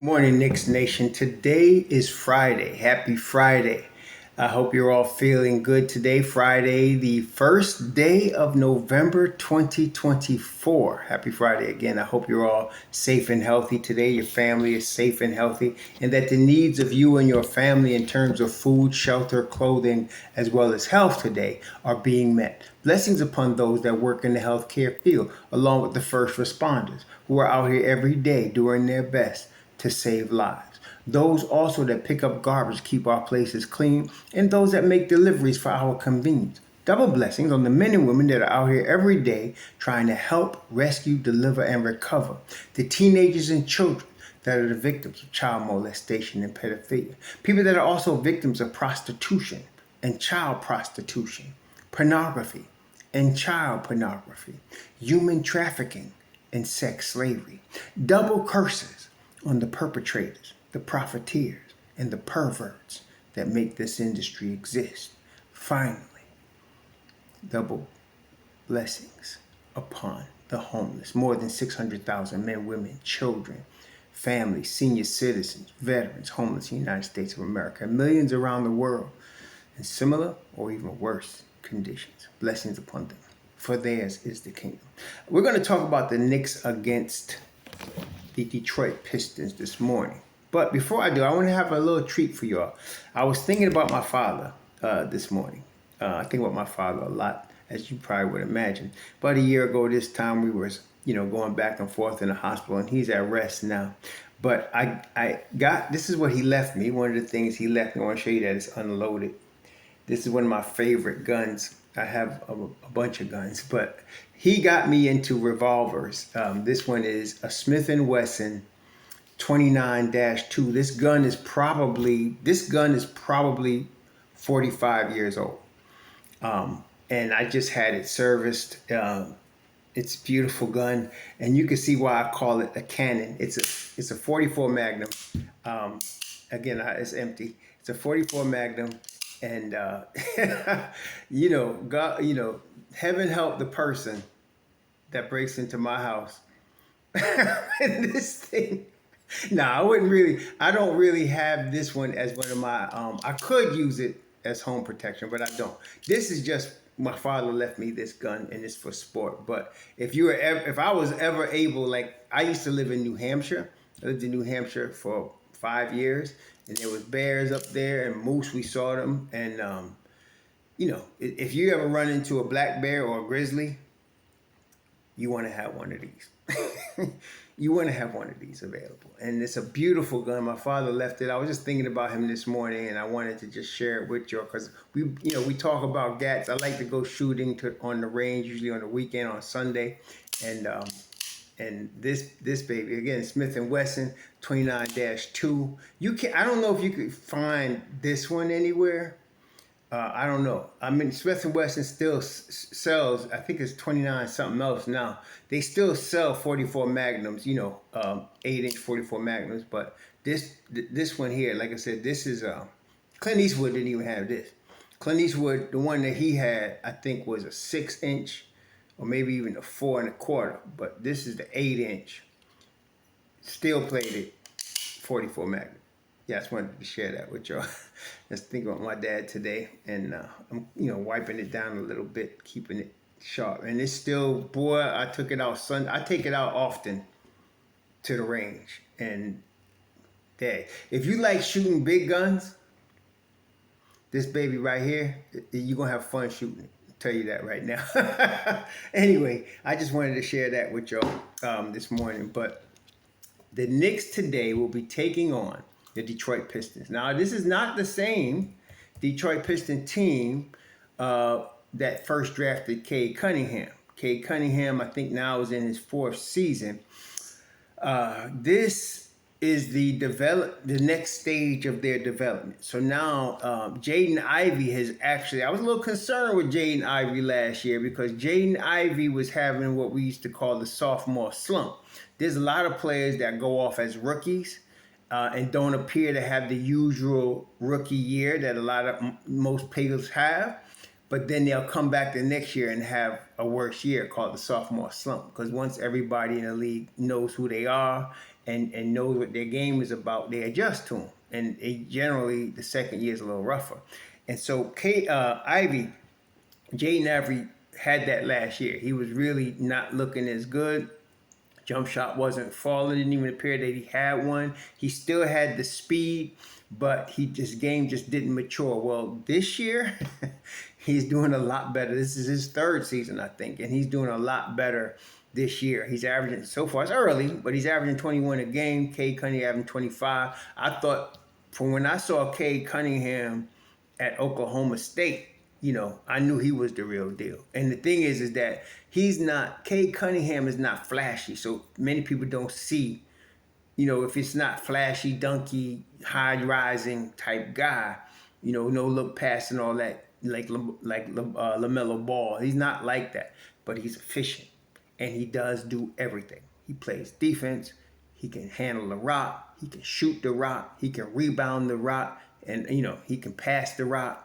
Morning, Knicks Nation. Today is Friday. Happy Friday. I hope you're all feeling good today. Friday, the first day of November 2024. Happy Friday again. I hope you're all safe and healthy today. Your family is safe and healthy, and that the needs of you and your family in terms of food, shelter, clothing, as well as health today are being met. Blessings upon those that work in the healthcare field, along with the first responders who are out here every day doing their best to save lives. Those also that pick up garbage, keep our places clean, and those that make deliveries for our convenience. Double blessings on the men and women that are out here every day trying to help, rescue, deliver, and recover the teenagers and children that are the victims of child molestation and pedophilia. People that are also victims of prostitution and child prostitution, pornography and child pornography, human trafficking and sex slavery. Double curses on the perpetrators, the profiteers, and the perverts that make this industry exist. Finally, double blessings upon the homeless. More than 600,000 men, women, children, families, senior citizens, veterans, homeless in the United States of America, and millions around the world in similar or even worse conditions. Blessings upon them, for theirs is the kingdom. We're going to talk about the Knicks against the Detroit Pistons this morning. But before I do, I want to have a little treat for y'all. I was thinking about my father this morning. I think about my father a lot, as you probably would imagine. About a year ago this time, we were, going back and forth in the hospital, and he's at rest now. But I got, this is what he left me. One of the things he left me, I want to show you that it's unloaded. This is one of my favorite guns. I have a bunch of guns, but he got me into revolvers. This one is a Smith & Wesson 29-2. This gun is probably 45 years old. And I just had it serviced. It's a beautiful gun, and you can see why I call it a cannon. It's a 44 Magnum. Again, it's empty. It's a 44 Magnum, and God, heaven help the person that breaks into my house. And this thing. I don't really have this one as one of my, I could use it as home protection, but I don't. This is just, my father left me this gun, and it's for sport. But if I was ever able, like, I used to live in New Hampshire. I lived in New Hampshire for 5 years, and there was bears up there and moose. We saw them. And, if you ever run into a black bear or a grizzly, you want to have one of these. You want to have one of these available. And it's a beautiful gun. My father left it. I was just thinking about him this morning, and I wanted to just share it with you because we talk about gats. I like to go shooting on the range, usually on the weekend, on Sunday. And this baby, again, Smith & Wesson 29-2. I don't know if you could find this one anywhere. I don't know. I mean, Smith & Wesson still sells, I think it's 29 something else now. They still sell 44 Magnums, 8-inch 44 Magnums. But this one here, like I said, this is, Clint Eastwood didn't even have this. Clint Eastwood, the one that he had, I think was a 6-inch or maybe even a 4 1/4. But this is the 8-inch, steel plated 44 Magnum. Yeah, I just wanted to share that with y'all. Just think about my dad today, and I'm, wiping it down a little bit, keeping it sharp. And it's still, boy, I took it out Sunday. I take it out often to the range. And Dad, if you like shooting big guns, this baby right here, you're gonna have fun shooting it. I'll tell you that right now. Anyway, I just wanted to share that with y'all this morning. But the Knicks today will be taking on the Detroit Pistons. Now, this is not the same Detroit Piston team that first drafted Cade Cunningham. Cade Cunningham, I think now is in his 4th season. This is the next stage of their development. So now Jaden Ivey has actually, I was a little concerned with Jaden Ivey last year because Jaden Ivey was having what we used to call the sophomore slump. There's a lot of players that go off as rookies and don't appear to have the usual rookie year that most players have. But then they'll come back the next year and have a worse year called the sophomore slump. Because once everybody in the league knows who they are and knows what their game is about, they adjust to him. And generally, the second year is a little rougher. And so, Jaden Ivey had that last year. He was really not looking as good. Jump shot wasn't falling. Didn't even appear that he had one. He still had the speed, but his game just didn't mature. Well, this year, he's doing a lot better. This is his third season, I think, and he's doing a lot better this year. He's averaging, so far it's early, but he's averaging 21 a game. Cade Cunningham averaging 25. I thought from when I saw Cade Cunningham at Oklahoma State, I knew he was the real deal. And the thing is that Cade Cunningham is not flashy. So many people don't see, if it's not flashy, dunky, high rising type guy, no look pass and all that, like LaMelo Ball. He's not like that, but he's efficient and he does do everything. He plays defense. He can handle the rock. He can shoot the rock. He can rebound the rock. And, he can pass the rock.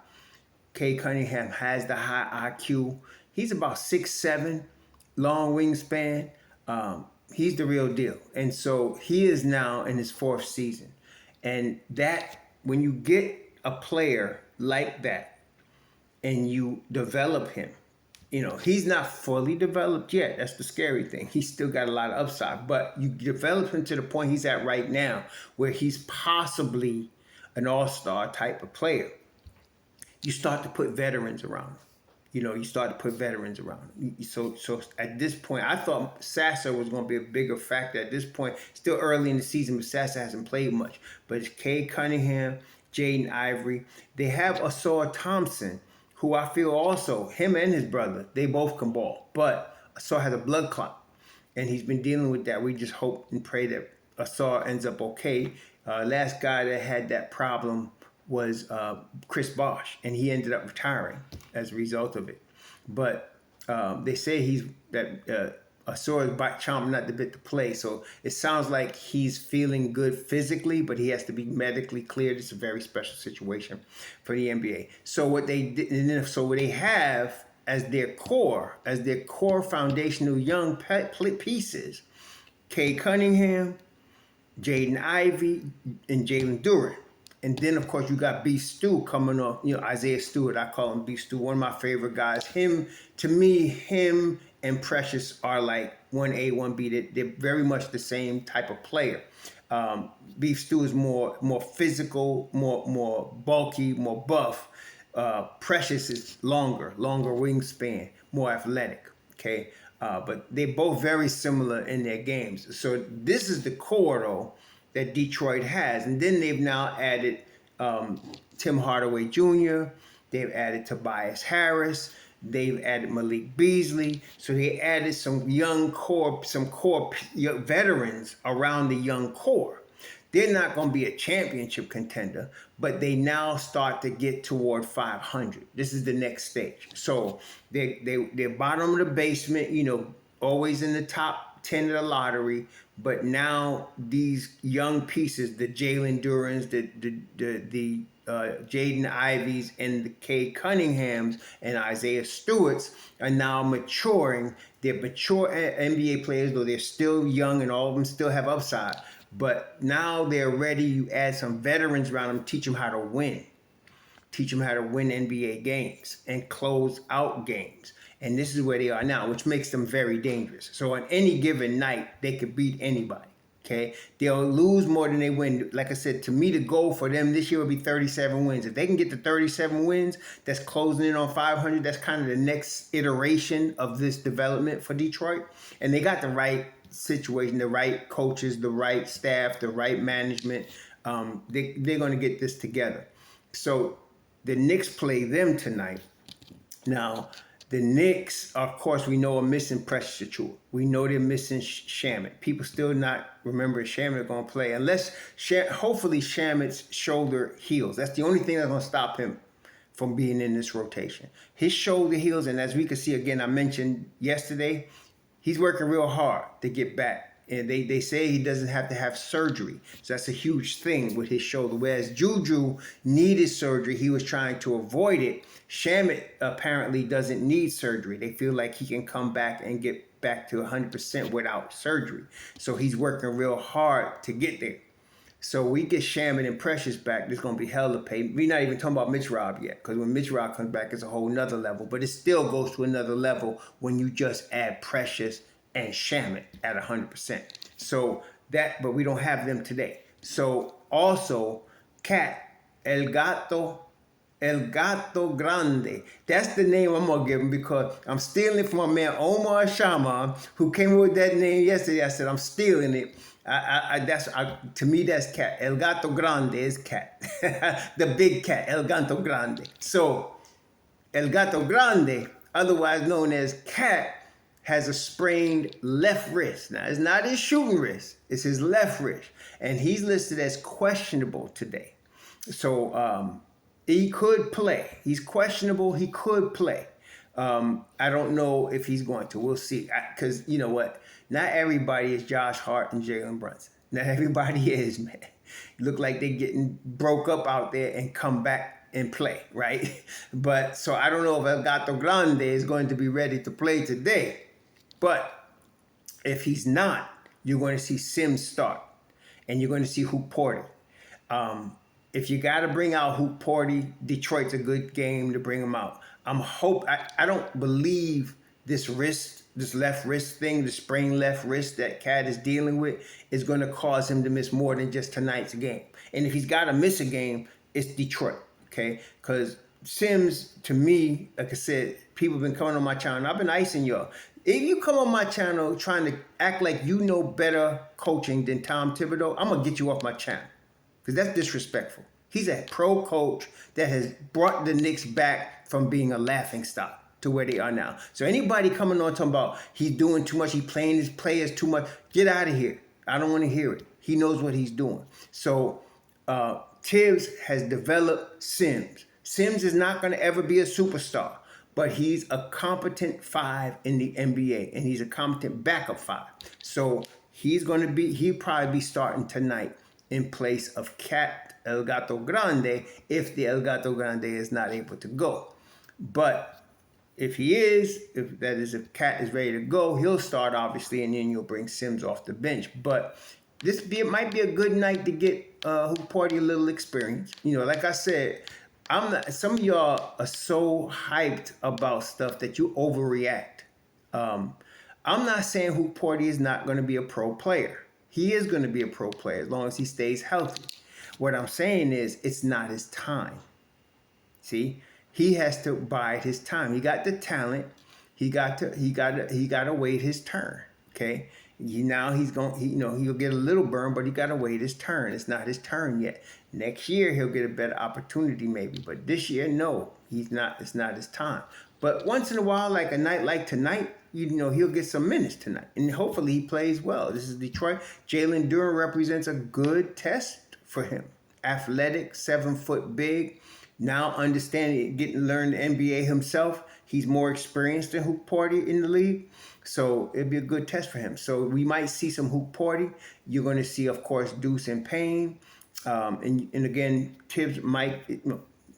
Cade Cunningham has the high IQ. He's about 6'7", long wingspan. He's the real deal. And so he is now in his fourth season. And that, when you get a player like that and you develop him, he's not fully developed yet. That's the scary thing. He's still got a lot of upside. But you develop him to the point he's at right now, where he's possibly an all-star type of player. You start to put veterans around him. So at this point, I thought Sasser was going to be a bigger factor at this point. Still early in the season, but Sasser hasn't played much. But it's Cade Cunningham, Jaden Ivey. They have Asar Thompson, who I feel also, him and his brother, they both can ball. But Asar has a blood clot, and he's been dealing with that. We just hope and pray that Asar ends up okay. Last guy that had that problem was Chris Bosh, and he ended up retiring as a result of it. But they say Asar is chomping at the bit to play, so it sounds like he's feeling good physically, but he has to be medically cleared. It's a very special situation for the NBA. So what they have as their core foundational young pieces, Cade Cunningham, Jaden Ivey, and Jalen Duren. And then, of course, you got Beef Stew coming off. Isaiah Stewart, I call him Beef Stew, one of my favorite guys. Him and Precious are like 1A, 1B. They're very much the same type of player. Beef Stew is more physical, more bulky, more buff. Precious is longer wingspan, more athletic. Okay, but they're both very similar in their games. So this is the core, though, that Detroit has. And then they've now added Tim Hardaway Jr., they've added Tobias Harris, they've added Malik Beasley. So they added some core veterans around the young core. They're not going to be a championship contender, but they now start to get toward 500. This is the next stage. So they're bottom of the basement, always in the top 10 of the lottery, but now these young pieces, the Jalen Durans, the Jaden Iveys, and the Cade Cunninghams and Isaiah Stewarts are now maturing. They're mature NBA players, though they're still young and all of them still have upside. But now they're ready. You add some veterans around them, teach them how to win. Teach them how to win NBA games and close out games. And this is where they are now, which makes them very dangerous. So on any given night, they could beat anybody. Okay, they'll lose more than they win. Like I said, to me, the goal for them this year would be 37 wins. If they can get to 37 wins, that's closing in on 500. That's kind of the next iteration of this development for Detroit. And they got the right situation, the right coaches, the right staff, the right management. They're going to get this together. So the Knicks play them tonight. Now, the Knicks, of course, we know are missing Precious Achiuwa. We know they're missing Shamet. People still not remember Shamet going to play unless, hopefully, Shamet's shoulder heals. That's the only thing that's going to stop him from being in this rotation. His shoulder heals, and as we can see, again, I mentioned yesterday, he's working real hard to get back. And they say he doesn't have to have surgery. So that's a huge thing with his shoulder. Whereas Juju needed surgery. He was trying to avoid it. Shamet apparently doesn't need surgery. They feel like he can come back and get get back to 100% without surgery. So he's working real hard to get there. So we get Shaman and Precious back, there's going to be hell to pay. We're not even talking about Mitch Rob yet, because when Mitch Rob comes back, it's a whole nother level. But it still goes to another level when you just add Precious and Shaman at 100%. So that, but we don't have them today. So also, Cat, El Gato Grande. That's the name I'm going to give him, because I'm stealing it from my man Omar Shaman, who came up with that name yesterday. I said, I'm stealing it. To me, that's Cat. El Gato Grande is Cat. The big cat, El Gato Grande. So, El Gato Grande, otherwise known as Cat, has a sprained left wrist. Now, it's not his shooting wrist. It's his left wrist. And he's listed as questionable today. So, he could play. He's questionable. He could play. I don't know if he's going to. We'll see. Because, you know what? Not everybody is Josh Hart and Jalen Brunson. Not everybody is, man. Look like they're getting broke up out there and come back and play, right? But so I don't know if El Gato Grande is going to be ready to play today. But if he's not, you're going to see Sims start. And you're going to see Hukporti. If you got to bring out Hukporti, Detroit's a good game to bring him out. I don't believe this left wrist thing, the sprained left wrist that Cat is dealing with, is going to cause him to miss more than just tonight's game. And if he's got to miss a game, it's Detroit, okay? Because Sims, to me, like I said, people have been coming on my channel. I've been icing y'all. If you come on my channel trying to act like you know better coaching than Tom Thibodeau, I'm going to get you off my channel. Because that's disrespectful. He's a pro coach that has brought the Knicks back from being a laughingstock to where they are now. So anybody coming on talking about he's doing too much, he's playing his players too much, get out of here. I don't want to hear it. He knows what he's doing. So Tibbs has developed Sims. Sims is not going to ever be a superstar, but he's a competent 5 in the NBA, and he's a competent backup 5. So he'll probably be starting tonight in place of Cat El Gato Grande if the El Gato Grande is not able to go. But if if Cat is ready to go, he'll start obviously, and then you'll bring Sims off the bench. But might be a good night to get Hukporti a little experience. You know, like I said, some of y'all are so hyped about stuff that you overreact. I'm not saying Hukporti is not going to be a pro player. He is going to be a pro player as long as he stays healthy. What I'm saying is it's not his time. See, he has to bide his time. He got the talent. He got to wait his turn. Okay. He'll get a little burn, but he got to wait his turn. It's not his turn yet. Next year he'll get a better opportunity maybe, but this year no, he's not. It's not his time. But once in a while, like a night like tonight, he'll get some minutes tonight, and hopefully he plays well. This is Detroit. Jalen Duren represents a good test for him. Athletic, 7-foot big. Now understanding, learn the NBA himself. He's more experienced than Hukporti in the league. So it'd be a good test for him. So we might see some Hukporti. You're going to see, of course, Deuce and Payne. And again, Tibbs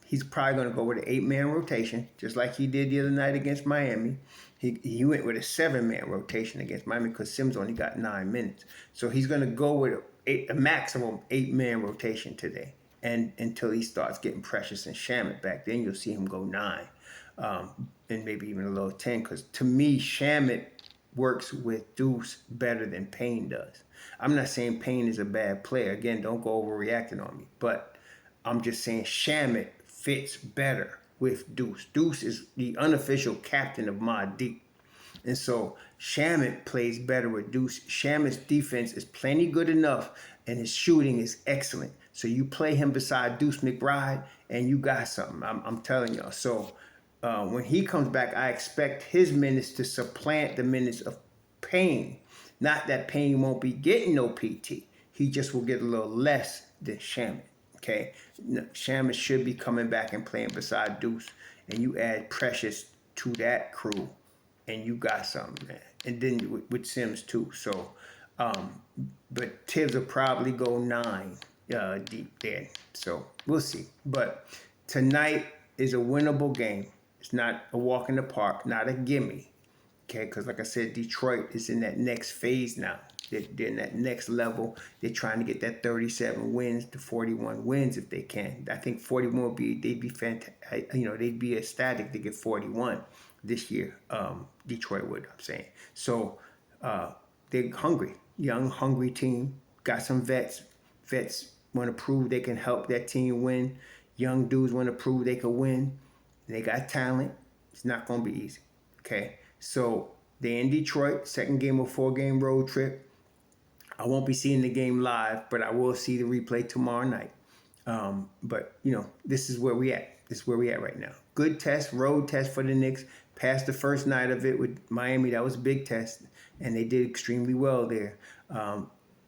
he's probably going to go with an 8-man rotation, just like he did the other night against Miami. He went with a 7-man rotation against Miami because Sims only got 9 minutes. So he's going to go with a maximum 8-man rotation today, and until he starts getting Precious and Shamet back. Then you'll see him go 9, and maybe even a little 10. Because to me, Shamet works with Deuce better than Payne does. I'm not saying Payne is a bad player. Again, don't go overreacting on me. But I'm just saying Shamet fits better with Deuce. Deuce is the unofficial captain of my deep. And so Shamet plays better with Deuce. Shamet's defense is plenty good enough, and his shooting is excellent. So you play him beside Deuce McBride, and you got something. I'm telling y'all. So when he comes back, I expect his minutes to supplant the minutes of Payne. Not that Payne won't be getting no PT. He just will get a little less than Shamet. Okay, Shamet should be coming back and playing beside Deuce, and you add Precious to that crew, and you got something, man. And then with Sims too. So, but Tibbs will probably go 9 deep there. So we'll see. But tonight is a winnable game. It's not a walk in the park, not a gimme. Okay, because like I said, Detroit is in that next phase now. They're in that next level. They're trying to get that 37 wins to 41 wins if they can. I think 41 would be, they'd be fantastic. You know, they'd be ecstatic to get 41 this year. Detroit would, I'm saying. So they're hungry, young, hungry team. Got some vets. Vets want to prove they can help that team win. Young dudes want to prove they can win. They got talent. It's not going to be easy. Okay, so they're in Detroit, second game of 4-game road trip. I won't be seeing the game live, but I will see the replay tomorrow night. But, you know, this is where we at. This is where we at right now. Good test, road test for the Knicks. Passed the first night of it with Miami. That was a big test, and they did extremely well there.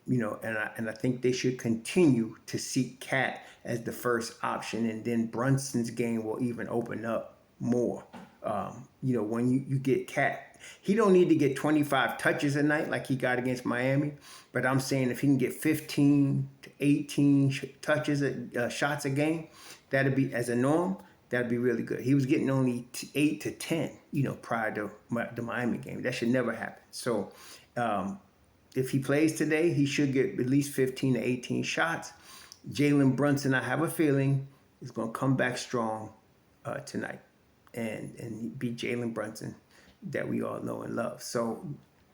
You know, and I think they should continue to seek Cat as the first option, and then Brunson's game will even open up more. You know, when you get Cat, he don't need to get 25 touches a night like he got against Miami, but I'm saying if he can get 15 to 18 touches, shots a game, that'd be, as a norm, that'd be really good. He was getting only 8 to 10, you know, prior to the Miami game. That should never happen. So if he plays today, he should get at least 15 to 18 shots. Jalen Brunson, I have a feeling, is going to come back strong tonight and be Jalen Brunson that we all know and love. So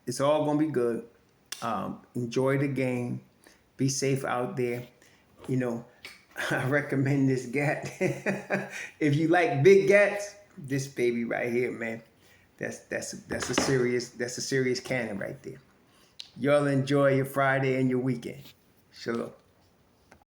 it's all going to be good. Enjoy the game. Be safe out there. You know, I recommend this gat. If you like big gats, this baby right here, man, that's a serious cannon right there. Y'all enjoy your Friday and your weekend. Shalom.